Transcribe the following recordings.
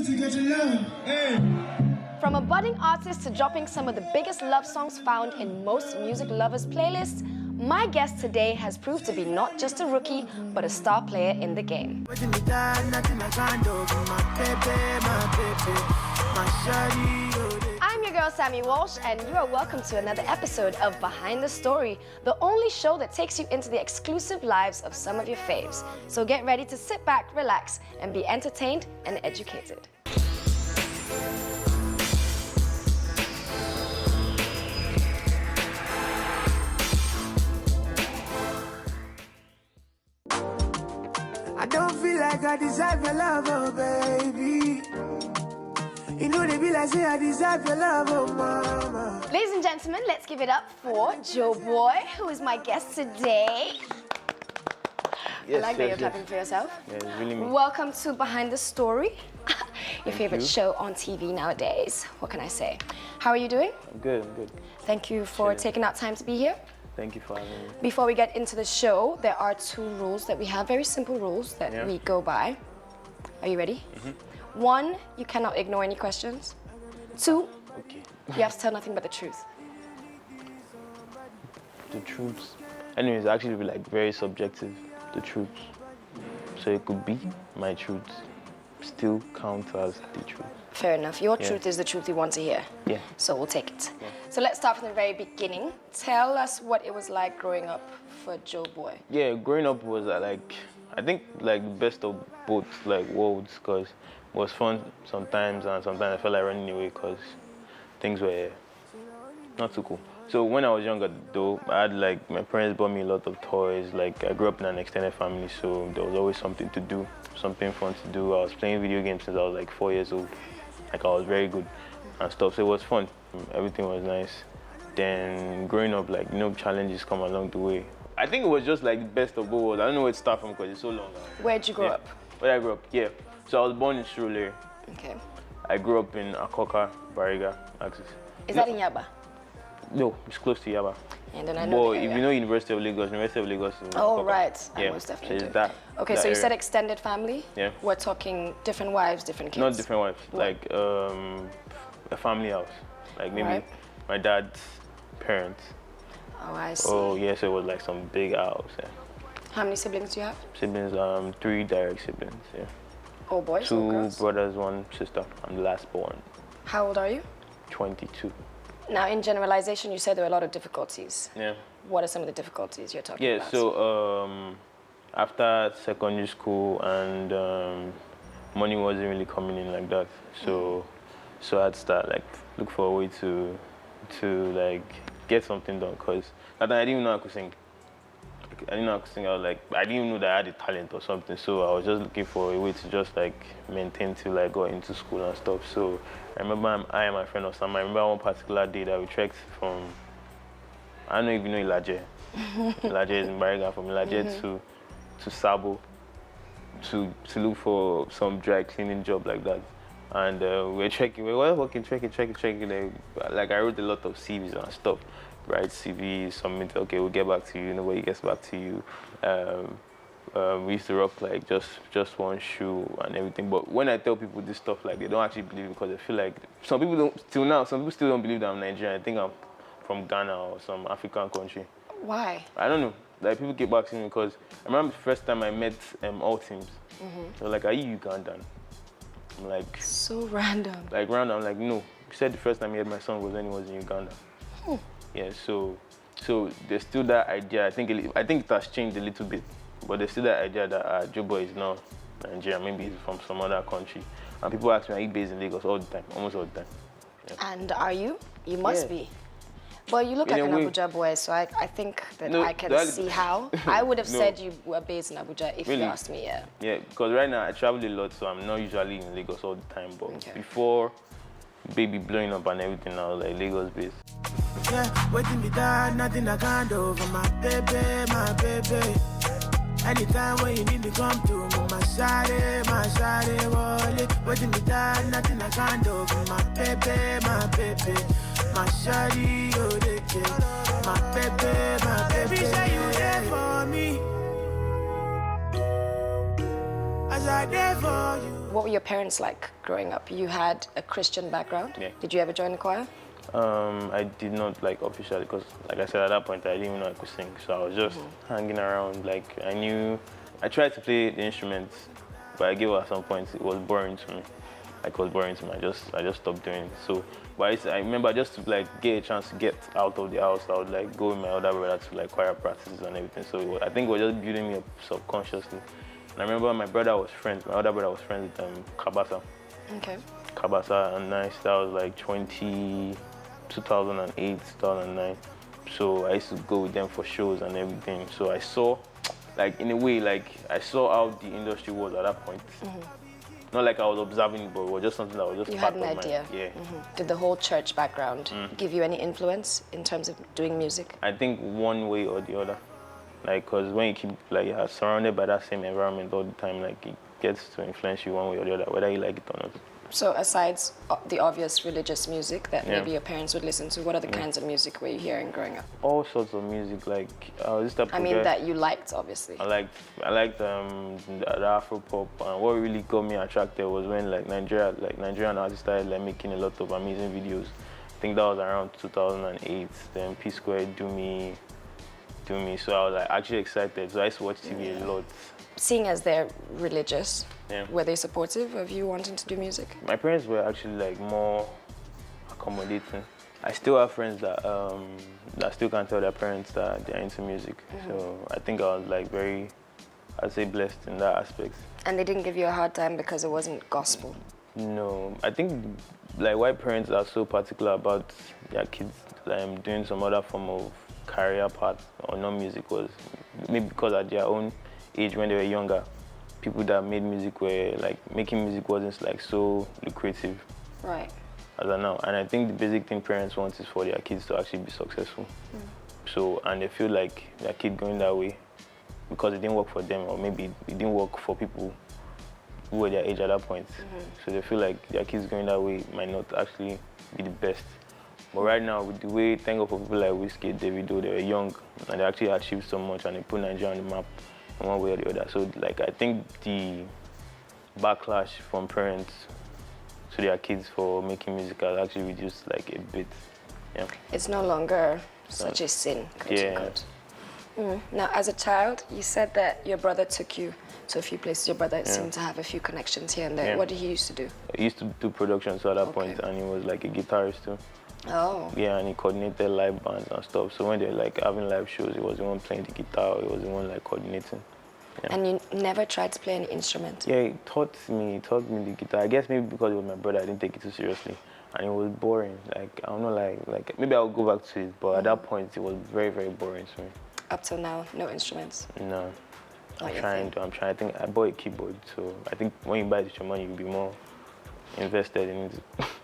to get along. Hey. From a budding artist to dropping some of the biggest love songs found in most music lovers' playlists, my guest today has proved to be not just a rookie, but a star player in the game. I'm your girl, Sammy Walsh, and you are welcome to another episode of Behind the Story, the only show that takes you into the exclusive lives of some of your faves. So get ready to sit back, relax, and be entertained and educated. I don't feel like I deserve your love, oh baby. You know they be like, say I deserve your love, oh mama. Ladies and gentlemen, let's give it up for Joeboy, who is my guest today. Yes, I like that you're clapping for yourself. Yeah, it's really me. Welcome to Behind the Story, your favorite you. show on TV nowadays. What can I say? How are you doing? I'm good. Thank you for Chilling. taking out time to be here. Thank you for having me. Before we get into the show, there are 2 rules that we have, very simple rules that we go by. Are you ready? 1, you cannot ignore any questions. 2, Okay. you have to tell nothing but the truth. The truths. Anyways, actually be like very subjective, the truths. So it could be my truth still count as the truth. Fair enough. Your Yeah. truth is the truth we want to hear. Yeah. So we'll take it. Yeah. So let's start from the very beginning. Tell us what it was like growing up for Joeboy. Yeah, growing up was I think like the best of both like worlds, because it was fun sometimes and sometimes I felt like running away because things were not too cool. So when I was younger though, I had like, my parents bought me a lot of toys. Like I grew up in an extended family, so there was always something to do, something fun to do. I was playing video games since I was like 4 years old. Like I was very good and stuff, so it was fun. Everything was nice. Then growing up, like, you know, challenges come along the way. I think it was just like the best of both worlds. I don't know where to start from because it's so long. Where'd you grow up? Where I grew up, yeah. So I was born in Surulere. Okay. I grew up in Akoka, Bariga, Axis. Is that in Yaba? No, it's close to Yaba. And then I know But the if area. you know University of Lagos is in Oh, Akoka. right. I Yeah, most so definitely it's do. that. Okay, that so you area. said extended family? Yeah. We're talking different wives, different kids? Not different wives, What? like a family house. Like maybe Right. my dad's parents. Oh, I see. Oh, yeah, so it was like some big house. Yeah. How many siblings do you have? Siblings, 3 direct siblings, yeah. All boys or 2 girls? brothers, 1 sister. I'm the last born. How old are you? 22. Now, in generalization, you said there were a lot of difficulties. Yeah. What are some of the difficulties you're talking Yeah, about? so after secondary school and money wasn't really coming in like that. So I had to start like look for a way to like get something done, because I didn't even know I could sing. I didn't know I could sing. I didn't even know that I had a talent or something. So I was just looking for a way to just like maintain till I got into school and stuff. So I remember I and my friend Osama, I remember one particular day that we trekked from, I don't know if you know Ilaje. Ilaje is in Bariga, from Ilaje to Sabo to look for some dry cleaning job like that. And we were working, trekking. Like I wrote a lot of CVs and stuff. Write CVs, submit, okay, we'll get back to you, nobody gets back to you. We used to rock like just one shoe and everything. But when I tell people this stuff, like they don't actually believe it, because they feel like, some people still don't believe that I'm Nigerian. I think I'm from Ghana or some African country. Why? I don't know. Like people keep asking me, because I remember the first time I met all teams. They were like, are you Ugandan? I'm like, So random. like random. I'm like, no. He said the first time he heard my song was when he was in Uganda. Yeah, so there's still that idea. I think it has changed a little bit, but there's still that idea that Joeboy is not Nigerian. Maybe he's from some other country. And people ask me, are you based in Lagos all the time? Almost all the time. Yeah. And are you? You must Yeah. be. Well, you look In like a an way. Abuja boy, so I think that No, I can that- see how. I would have No. said you were based in Abuja if Really? you asked me, yeah. Yeah, because right now I travel a lot, so I'm not usually in Lagos all the time. But Okay. before baby blowing up and everything, I was like Lagos based. Yeah, waiting me down, nothing I can't do for my baby. Anytime when you need me, come to me, my shawty, wallet. Waiting me down, nothing I can't do for my baby. My shawty, oh, they care. My baby. Say you there for me. As I there for you. What were your parents like growing up? You had a Christian background. Yeah. Did you ever join the choir? I did not like officially because, like I said, at that point I didn't even know I could sing. So I was just hanging around. Like I tried to play the instruments, but I gave up at some point. It was boring to me. Like it was boring to me. I just stopped doing it. So, but I remember just to like get a chance to get out of the house, I would like go with my older brother to like choir practices and everything. So I think it was just building me up subconsciously. And I remember my older brother was friends with Kabasa. Okay. Kabasa and Nice. That was like 2008, 2009. So I used to go with them for shows and everything. So I saw, like in a way, like I saw how the industry was at that point. Not like I was observing, but it was just something that was just You part had an of idea. my, yeah. Did the whole church background give you any influence in terms of doing music? I think one way or the other. Like, cause when you keep like you're surrounded by that same environment all the time, like it gets to influence you one way or the other, whether you like it or not. So aside the obvious religious music that Yeah. maybe your parents would listen to, what other kinds of music were you hearing growing up? All sorts of music, like this type of I mean, guy. that you liked, obviously. I liked the Afro pop, and what really got me attracted was when Nigerian artists started like making a lot of amazing videos. I think that was around 2008. Then P Square Do Me. So I was like actually excited. So I used to watch TV a lot. Seeing as they're religious, Yeah. were they supportive of you wanting to do music? My parents were actually like more accommodating. I still have friends that still can't tell their parents that they're into music. So I think I was like I'd say blessed in that aspect. And they didn't give you a hard time because it wasn't gospel? No, I think like white parents are so particular about their kids doing some other form of career path or non-music was maybe because at their own age when they were younger, people that made music were like making music wasn't like so lucrative. Right. As I know, and I think the basic thing parents want is for their kids to actually be successful. So, and they feel like their kid going that way because it didn't work for them, or maybe it didn't work for people who were their age at that point. So they feel like their kids going that way might not actually be the best. But right now, with the way, thank God for people like Wizkid, Davido, they were young and they actually achieved so much and they put Nigeria on the map in one way or the other. So, like, I think the backlash from parents to their kids for making music has actually reduced like a bit. Yeah. It's no longer such a sin, quote unquote. Now, as a child, you said that your brother took you to a few places. Your brother seemed to have a few connections here and there. Yeah. What did he used to do? He used to do production so at that point, and he was like a guitarist too. Oh. Yeah, and he coordinated live bands and stuff. So when they're like having live shows, he was the one playing the guitar, he was the one like coordinating. Yeah. And you never tried to play any instrument? Yeah, he taught me the guitar. I guess maybe because it was my brother, I didn't take it too seriously. And it was boring. Like, I don't know, like maybe I'll go back to it, but at that point, it was very, very boring to me. Up till now, no instruments? No. Not I'm your trying. I think I bought a keyboard, so I think when you buy it with your money, you'll be more invested in it.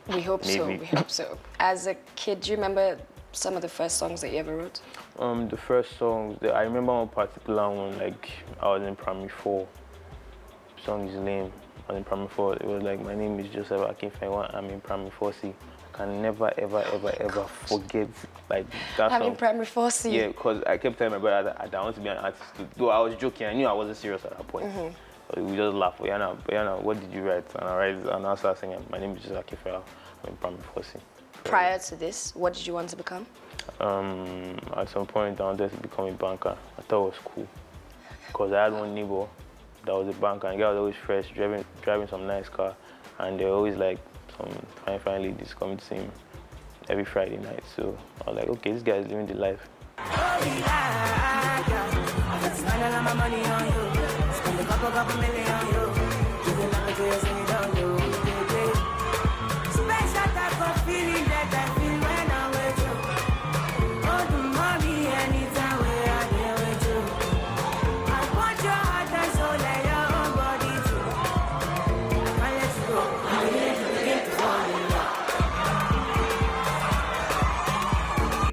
We hope so, we hope so. As a kid, do you remember some of the first songs that you ever wrote? The first songs, I remember one particular one, like I was in primary 4. The song is lame. I was in primary 4. It was like, my name is Joseph Akinfenwa, I'm in primary 4C. I can never, ever, ever, ever forget like that I'm song. in primary 4C. Yeah, because I kept telling my brother that I want to be an artist too. Though I was joking, I knew I wasn't serious at that point. So we just laughed. Yana, what did you write? And I started singing, my name is Joseph Akinfenwa, I'm in primary 4C. Prior to this, what did you want to become? At some point, I wanted to become a banker. I thought it was cool because I had one neighbor that was a banker, and the guy was always fresh, driving some nice car, and they were always like some fine ladies coming to see him every Friday night. So I was like, okay, this guy is living the life.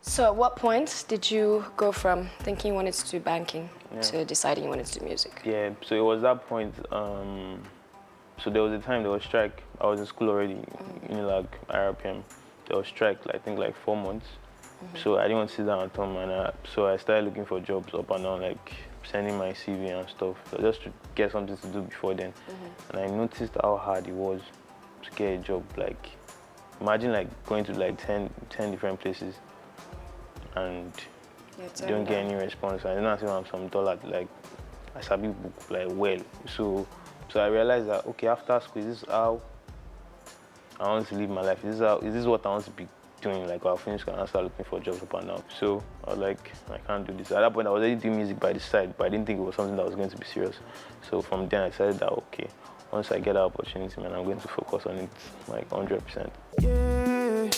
So at what point did you go from thinking you wanted to do banking to deciding you wanted to do music? Yeah, so it was that point. So there was a time there was strike. I was in school already, Unilag, IRPM. There was strike, I think like 4 months. So I didn't want to sit down at home, and so I started looking for jobs up and down, like sending my CV and stuff. So just to get something to do before then. And I noticed how hard it was to get a job. Like, imagine like going to like 10 different places and you don't get any response. I don't have some dollar, like, I sabi book like well. So I realized that, okay, after school, this is how I want to live my life. Is this what I want to be doing? Like, I'll finish school and I'll start looking for jobs up and down. So I was like, I can't do this. At that point, I was already doing music by the side, but I didn't think it was something that was going to be serious. So from then, I decided that, okay, once I get that opportunity, man, I'm going to focus on it like 100%. Yeah,